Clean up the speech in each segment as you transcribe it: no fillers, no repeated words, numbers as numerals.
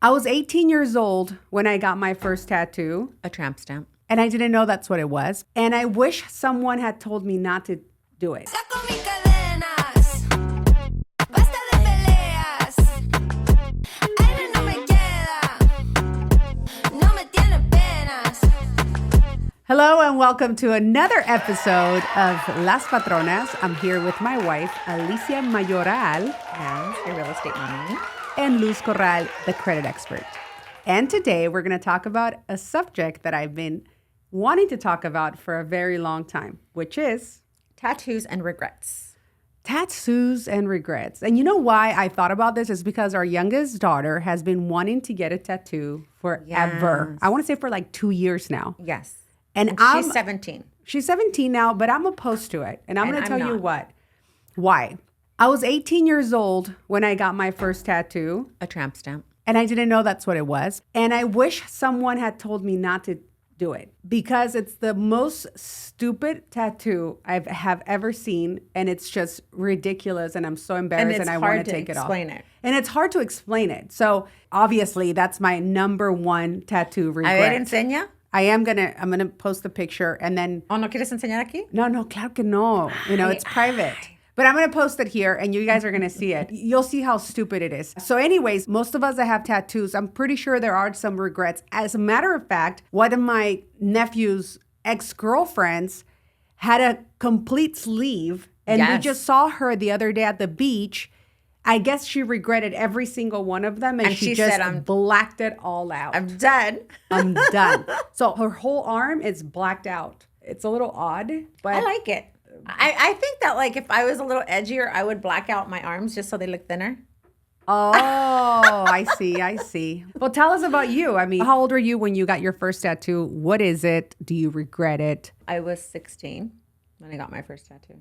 I was 18 years old when I got my first tattoo. A tramp stamp. And I didn't know that's what it was. And I wish someone had told me not to do it. Hello and welcome to another episode of Las Patronas. I'm here with my wife, Alicia Mayoral. Yes, your real estate mommy. And Luz Corral, the credit expert. And today we're going to talk about a subject that I've been wanting to talk about for a very long time, which is tattoos and regrets. Tattoos and regrets. And you know why I thought about this is because our youngest daughter has been wanting to get a tattoo forever. Yes. I want to say for like 2 years now. Yes. And she's 17. She's 17 now, but I'm opposed to it. And I'm going to tell you not. why. I was 18 years old when I got my first tattoo. A tramp stamp. And I didn't know that's what it was. And I wish someone had told me not to do it because it's the most stupid tattoo I have ever seen. And it's just ridiculous. And I'm so embarrassed and I want to take it off. And it's hard to explain it. So obviously that's my number one tattoo regret. A ver, enseña. I'm gonna post the picture and then. Oh, ¿no quieres enseñar aquí? No, claro que no. You know, it's private. But I'm going to post it here and you guys are going to see it. You'll see how stupid it is. So anyways, most of us that have tattoos, I'm pretty sure there are some regrets. As a matter of fact, one of my nephew's ex-girlfriends had a complete sleeve and we just saw her the other day at the beach. I guess she regretted every single one of them and she just said, blacked it all out. I'm done. I'm done. So her whole arm is blacked out. It's a little odd, but I like it. I think that like if I was a little edgier, I would black out my arms just so they look thinner. Oh, I see. Well, tell us about you. I mean, how old were you when you got your first tattoo? What is it? Do you regret it? I was 16 when I got my first tattoo.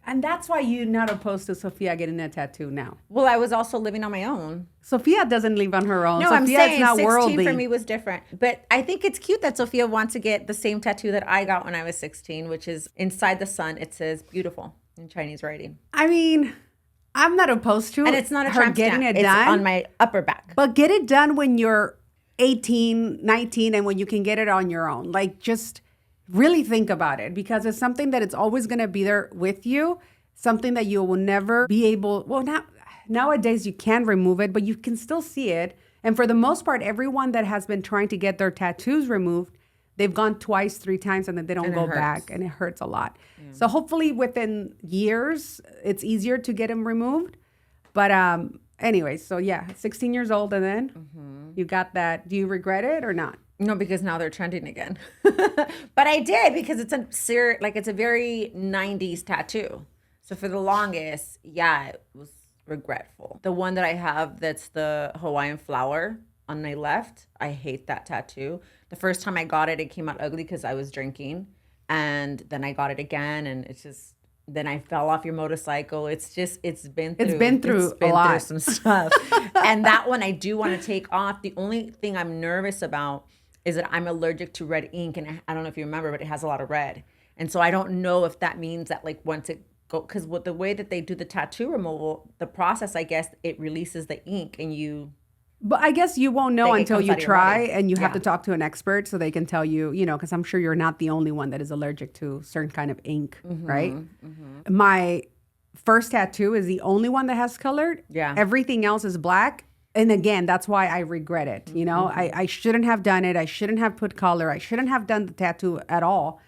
And that's why you're not opposed to Sophia getting a tattoo now. Well, I was also living on my own. Sophia doesn't live on her own. No, Sophia's I'm saying not 16 worldly. for me was different. But I think it's cute that Sophia wants to get the same tattoo that I got when I was 16, which is inside the sun. It says beautiful in Chinese writing. I mean, I'm not opposed to and it's not a her tramp getting stamp. it done. It's on my upper back. But get it done when you're 18, 19, and when you can get it on your own. Like, just really think about it because it's something that it's always going to be there with you. Something that you will never be able, nowadays you can remove it, but you can still see it. And for the most part, everyone that has been trying to get their tattoos removed, they've gone twice, 3 times, and then they don't go back, and it hurts a lot. Yeah. So hopefully within years, it's easier to get them removed. But anyway, so yeah, 16 years old, and then you got that. Do you regret it or not? No, because now they're trending again. But I did because it's a very 90s tattoo. So for the longest, it was regretful. The one that I have that's the Hawaiian flower on my left, I hate that tattoo. The first time I got it, it came out ugly because I was drinking. And then I got it again and then I fell off your motorcycle. It's been through some stuff. And that one I do want to take off. The only thing I'm nervous about is that I'm allergic to red ink. And I don't know if you remember, but it has a lot of red. And so I don't know if that means that like once it because with the way that they do the tattoo removal, the process, I guess, it releases the ink and you. But I guess you won't know until you try and you have to talk to an expert so they can tell you, because I'm sure you're not the only one that is allergic to certain kind of ink, right? Mm-hmm. My first tattoo is the only one that has colored. Yeah. Everything else is black. And again, that's why I regret it. I shouldn't have done it. I shouldn't have put color. I shouldn't have done the tattoo at all.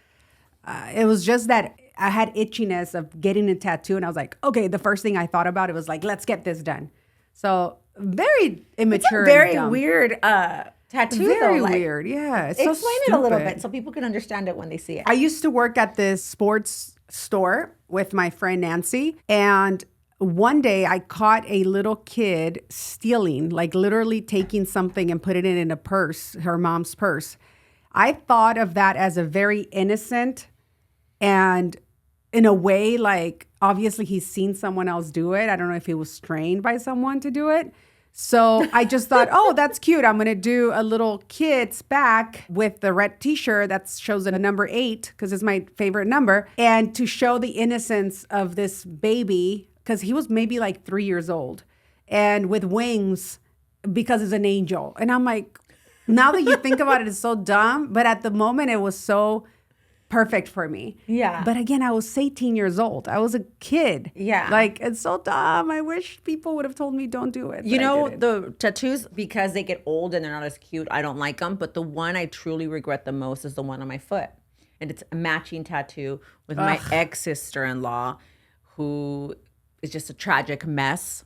It was just that I had itchiness of getting a tattoo. And I was like, okay, the first thing I thought about, it was like, let's get this done. So very immature. It's a very weird tattoo. Very weird. Yeah. It's Explain it a little bit so people can understand it when they see it. I used to work at this sports store with my friend Nancy. And one day I caught a little kid stealing, like literally taking something and putting it in a purse, her mom's purse. I thought of that as a very innocent and in a way, like, obviously he's seen someone else do it. I don't know if he was trained by someone to do it. So I just thought, oh, that's cute. I'm going to do a little kid's back with the red t-shirt that shows a number 8 because it's my favorite number. And to show the innocence of this baby, because he was maybe like 3 years old and with wings because it's an angel. And I'm like, now that you think about it, it's so dumb. But at the moment, it was so perfect for me. Yeah. But again, I was 18 years old. I was a kid. Yeah. Like, it's so dumb. I wish people would have told me don't do it. You but I know, didn't. the tattoos, because they get old and they're not as cute, I don't like them. But the one I truly regret the most is the one on my foot. And it's a matching tattoo with my ex-sister-in-law, who is just a tragic mess.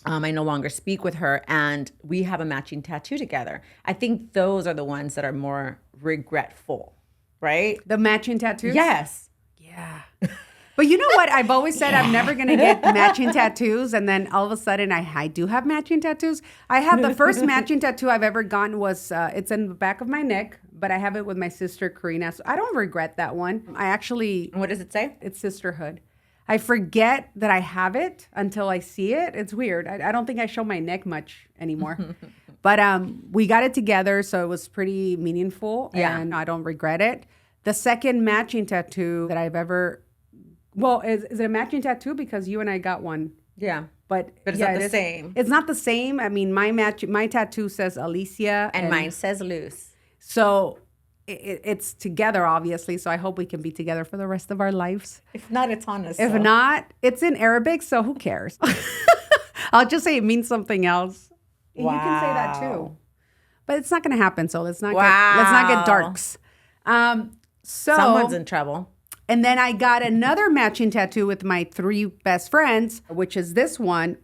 I no longer speak with her, and we have a matching tattoo together. I think those are the ones that are more regretful, right? The matching tattoos? Yes. Yeah. But you know what? I've always said I'm never going to get matching tattoos. And then all of a sudden I do have matching tattoos. I have the first matching tattoo I've ever gotten was, it's in the back of my neck, but I have it with my sister, Karina. So I don't regret that one. I actually, And what does it say? it's sisterhood. I forget that I have it until I see it. It's weird. I don't think I show my neck much anymore. But we got it together, so it was pretty meaningful. Yeah. And I don't regret it. The second matching tattoo that I've ever... Well, is it a matching tattoo? Because you and I got one. Yeah. But But it's yeah, not the it is. same. It's not the same. I mean, my tattoo says Alicia. And mine says Luz. So it's together, obviously. So I hope we can be together for the rest of our lives. If not, it's on us. If not, it's in Arabic, so who cares? I'll just say it means something else. And you can say that too. But it's not going to happen, so let's not get darks. So Someone's in trouble. and then I got another matching tattoo with my 3 best friends, which is this one.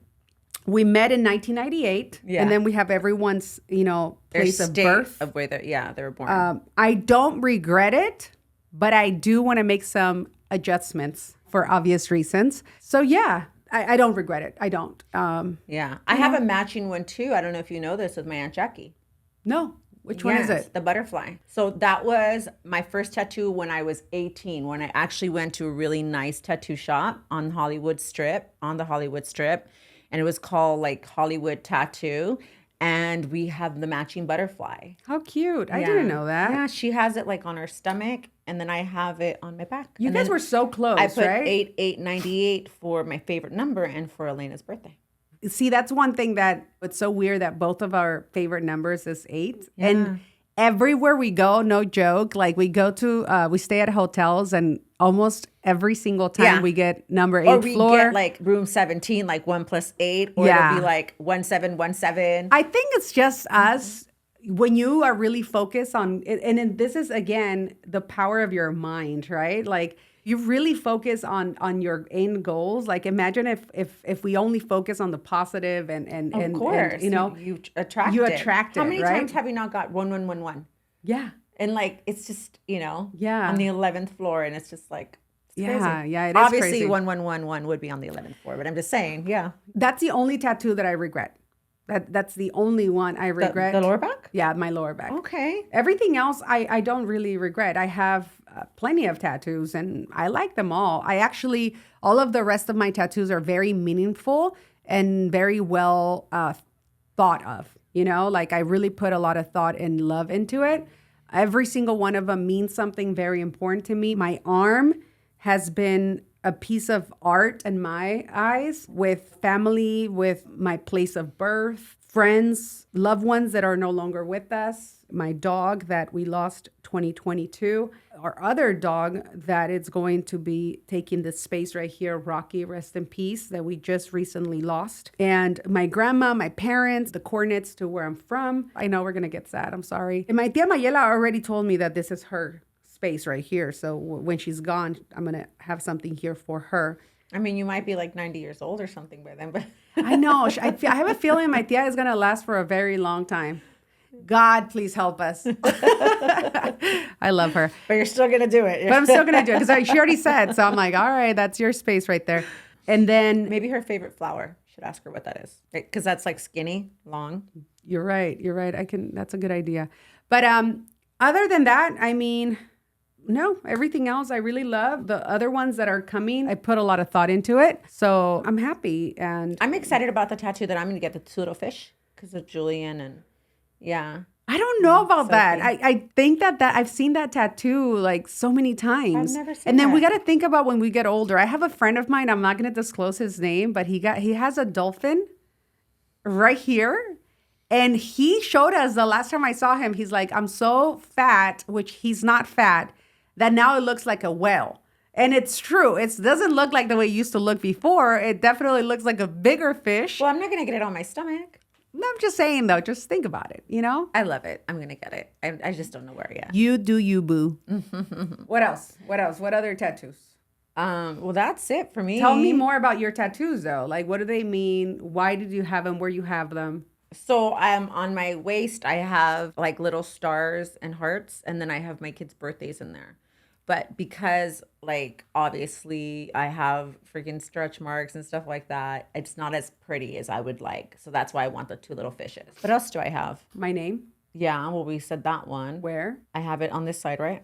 We met in 1998, Yeah. and then we have everyone's, place of State birth. of where they were born. I don't regret it, but I do want to make some adjustments for obvious reasons. So yeah, I don't regret it. I don't. Yeah. I have a matching one too. I don't know if you know this, with my Aunt Jackie. No. Which one is Yes, it? the butterfly. So that was my first tattoo when I was 18, when I actually went to a really nice tattoo shop on the Hollywood Strip. And it was called like Hollywood Tattoo. And we have the matching butterfly. How cute. I Yeah. didn't know that. Yeah, she has it like on her stomach, and then I have it on my back. You And guys then were so close, I put right? 8898 for my favorite number and for Elena's birthday. See, that's one thing that it's so weird that both of our favorite numbers is 8. And everywhere we go, no joke, like we stay at hotels and almost every single time Yeah. we get number 8 Or we floor. get like room 17, like 1 + 8, or Yeah. it'll be like 1717. I think it's just us when you are really focused on it. And then this is, again, the power of your mind, right? Like you really focus on your end goals. Like imagine if we only focus on the positive and Of course, you attract you it. attract How it, many right? times have you not got 1111? Yeah. And like it's just Yeah. on the 11th floor, and it's just like it's Yeah, crazy. yeah, it is Obviously, crazy. 1111 would be on the 11th floor, but I'm just saying, yeah. That's the only tattoo that I regret. That's the only one I regret. The lower back. Yeah, my lower back. Okay. Everything else, I don't really regret. I have plenty of tattoos and I like them all. All of the rest of my tattoos are very meaningful and very well thought of. Like I really put a lot of thought and love into it. Every single one of them means something very important to me. My arm has been a piece of art in my eyes, with family, with my place of birth, friends, loved ones that are no longer with us, my dog that we lost 2022, our other dog that is going to be taking this space right here, Rocky, rest in peace, that we just recently lost, and my grandma, my parents, the coordinates to where I'm from. I know we're going to get sad. I'm sorry. And my tia Mayela already told me that this is her space right here. So when she's gone, I'm going to have something here for her. I mean, you might be like 90 years old or something by then, but I know. I have a feeling my tia is going to last for a very long time. God, please help us. I love her. but you're still gonna do it. But I'm still going to do it because she already said. So I'm like, all right, that's your space right there. And then Maybe her favorite flower. Should ask her what that is, because that's like skinny, long. you're right. That's a good idea. But other than that, I mean, no, everything else I really love. The other ones that are coming, I put a lot of thought into it. So I'm happy. And I'm excited about the tattoo that I'm going to get, the pseudo fish, because of Julian. And yeah. I don't know about so that. cute. I think that I've seen that tattoo like so many times. I've never seen And then we that. got to think about when we get older. I have a friend of mine, I'm not going to disclose his name, but he has a dolphin right here. And he showed us the last time I saw him, he's like, I'm so fat, which he's not fat, that now it looks like a whale. And it's true. It doesn't look like the way it used to look before. It definitely looks like a bigger fish. Well, I'm not going to get it on my stomach. No, I'm just saying, though, just think about it, you know? I love it. I'm going to get it. I just don't know where yet. You do you, boo. What else? What else? What other tattoos? Well, that's it for me. Tell me more about your tattoos, though. Like, what do they mean? Why did you have them? Where you have them? So on my waist, I have like little stars and hearts, and then I have my kids' birthdays in there. But because like obviously I have freaking stretch marks and stuff like that, it's not as pretty as I would like. So that's why I want the two little fishes. What else do I have? My name? Yeah, well, we said that one. Where? I have it on this side, right?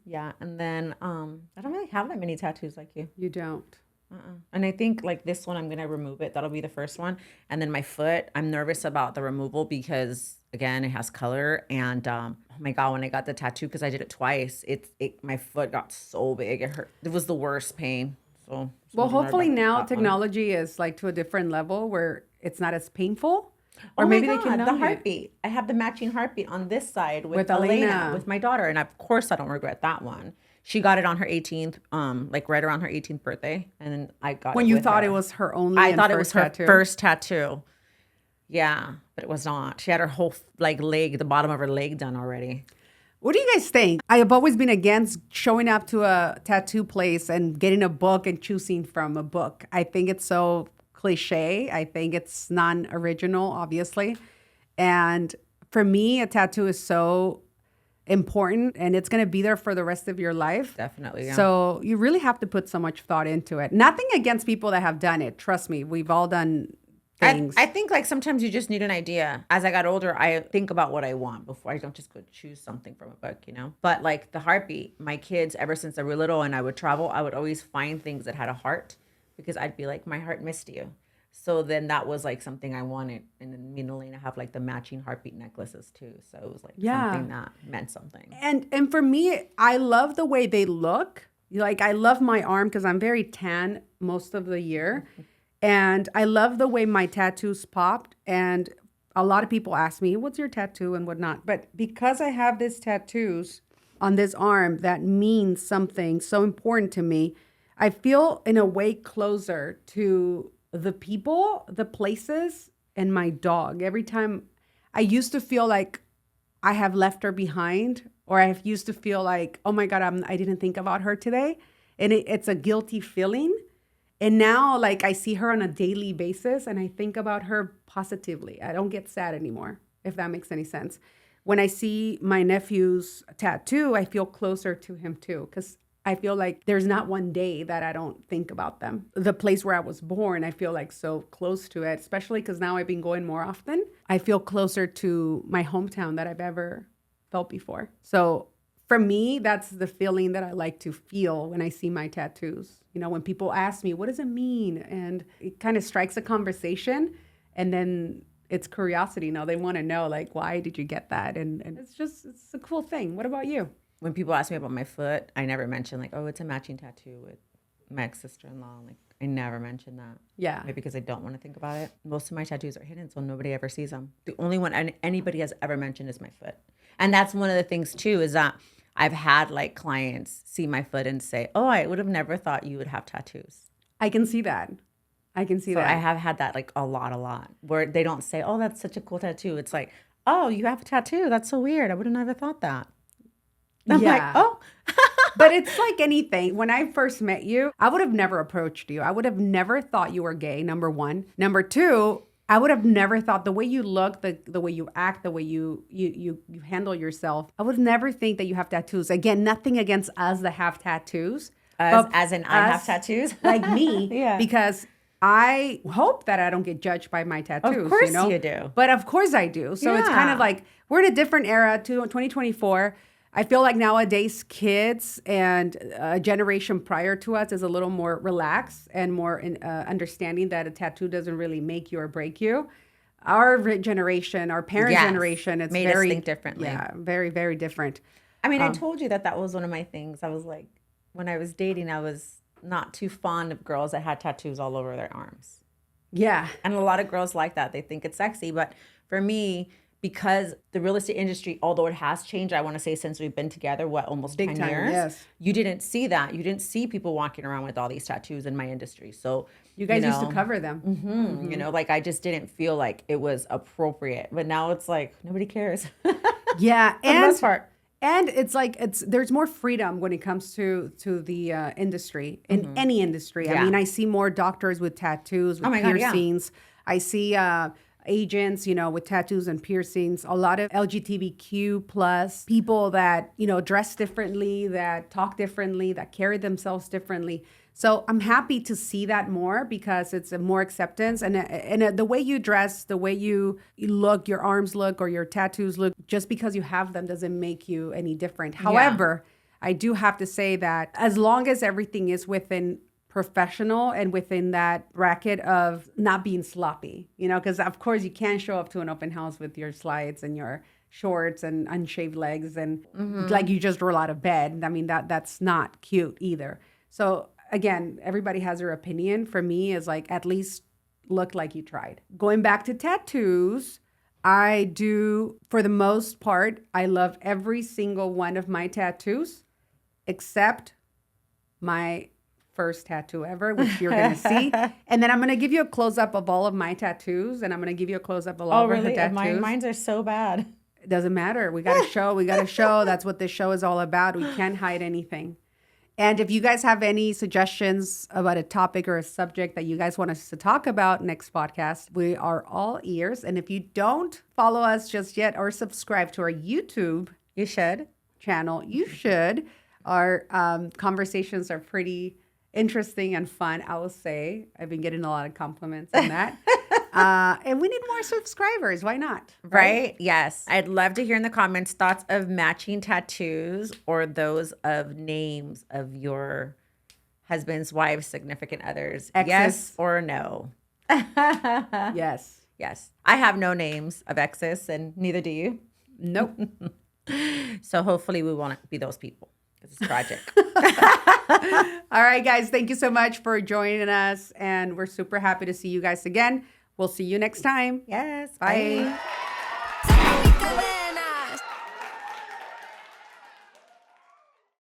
Yeah, and then I don't really have that many tattoos like you. You don't. And I think like this one, I'm gonna remove it. That'll be the first one. And then my foot, I'm nervous about the removal because again, it has color. And oh my god, when I got the tattoo, because I did it twice, my foot got so big. It hurt. It was the worst pain. So well, hopefully now technology is like to a different level where it's not as painful. Or oh maybe my they can God, know the heartbeat. I have the matching heartbeat on this side with Elena. Elena, with my daughter, and of course I don't regret that one. She got it on her 18th, like right around her 18th birthday, and then I got when it you with thought her. it was her only. I thought it was her tattoo. first tattoo. Yeah, but it was not. She had her whole like leg, the bottom of her leg done already. What do you guys think? I have always been against showing up to a tattoo place and getting a book and choosing from a book. I think it's so cliche. I think it's non-original, obviously. And for me, a tattoo is so important and it's going to be there for the rest of your life. Definitely, yeah. So you really have to put so much thought into it. Nothing against people that have done it. Trust me, we've all done things. I think like sometimes you just need an idea. As I got older, I think about what I want before I don't just go choose something from a book, you know? But like the heartbeat, my kids, ever since they were little and I would travel, I would always find things that had a heart because I'd be like, my heart missed you. So then that was like something I wanted. And then me and Elena have like the matching heartbeat necklaces too. So it was like something that meant something. And for me, I love the way they look. Like I love my arm because I'm very tan most of the year. And I love the way my tattoos popped. And a lot of people ask me, what's your tattoo and whatnot? But because I have these tattoos on this arm that means something so important to me, I feel in a way closer to the people, the places, and my dog. Every time I used to feel like I have left her behind, or I used to feel like, oh my God, I didn't think about her today. And it's a guilty feeling. And now like I see her on a daily basis and I think about her positively. I don't get sad anymore, if that makes any sense. When I see my nephew's tattoo, I feel closer to him too, because I feel like there's not one day that I don't think about them. The place where I was born, I feel like so close to it, especially because now I've been going more often. I feel closer to my hometown that I've ever felt before. So for me, that's the feeling that I like to feel when I see my tattoos. You know, when people ask me, what does it mean? And it kind of strikes a conversation and then it's curiosity. Now they want to know, like, why did you get that? And it's a cool thing. What about you? When people ask me about my foot, I never mention like, oh, it's a matching tattoo with my ex-sister-in-law. Like, I never mention that. Yeah. Maybe because I don't want to think about it. Most of my tattoos are hidden, so nobody ever sees them. The only one anybody has ever mentioned is my foot. And that's one of the things, too, is that I've had, like, clients see my foot and say, oh, I would have never thought you would have tattoos. I can see that. I can see that. I have had that, like, a lot, where they don't say, oh, that's such a cool tattoo. It's like, oh, you have a tattoo. That's so weird. I would have never thought that. I'm like, oh. But it's like anything. When I first met you, I would have never approached you. I would have never thought you were gay, number one. Number two, I would have never thought the way you look, the way you act, the way you handle yourself. I would never think that you have tattoos. Again, nothing against us that have tattoos. As in I have tattoos? Like me. Yeah. Because I hope that I don't get judged by my tattoos. Of course you know? You do. But of course I do. So it's kind of like, we're in a different era, 2024. I feel like nowadays kids and a generation prior to us is a little more relaxed and more understanding that a tattoo doesn't really make you or break you. Our generation, our parents' generation, it's made very us think differently. Yeah, very, very different. I mean, I told you that was one of my things. I was like, when I was dating, I was not too fond of girls that had tattoos all over their arms. Yeah. And a lot of girls like that. They think it's sexy. But for me, because the real estate industry, although it has changed, I want to say since we've been together, almost Big 10 time, years, yes. you didn't see that. You didn't see people walking around with all these tattoos in my industry. So, You guys used to cover them. you know, like I just didn't feel like it was appropriate. But now it's like, nobody cares. Yeah. For the most part. And it's like there's more freedom when it comes to the industry, in any industry. I Yeah. mean, I see more doctors with tattoos, with my God, yeah. piercings. I see agents, you know, with tattoos and piercings. A lot of LGBTQ plus people that, you know, dress differently, that talk differently, that carry themselves differently. So I'm happy to see that more because it's a more acceptance, and the way you dress, the way you look, your arms look, or your tattoos look, just because you have them doesn't make you any different. However, I do have to say that as long as everything is within professional and within that bracket of not being sloppy, you know, because of course you can't show up to an open house with your slides and your shorts and unshaved legs and like you just roll out of bed. I mean, that's not cute either. So again, everybody has their opinion. For me, is like, at least look like you tried. Going back to tattoos, I do, for the most part, I love every single one of my tattoos, except my first tattoo ever, which you're going to see. And then I'm going to give you a close-up of all of my tattoos, and I'm going to give you a close-up of all of her tattoos. Mine are so bad. It doesn't matter. We got to show. We got to show. That's what this show is all about. We can't hide anything. And if you guys have any suggestions about a topic or a subject that you guys want us to talk about next podcast, we are all ears. And if you don't follow us just yet or subscribe to our YouTube You should. channel, you should. Our conversations are pretty interesting and fun, I will say. I've been getting a lot of compliments on that. And we need more subscribers. Why not? Right? Yes. I'd love to hear in the comments thoughts of matching tattoos or those of names of your husband's wives, significant others. Exes. Yes or no? Yes. Yes. I have no names of exes, and neither do you. Nope. So hopefully we won't be those people. It's tragic. All right, guys. Thank you so much for joining us. And we're super happy to see you guys again. We'll see you next time. Yes. Bye. Bye.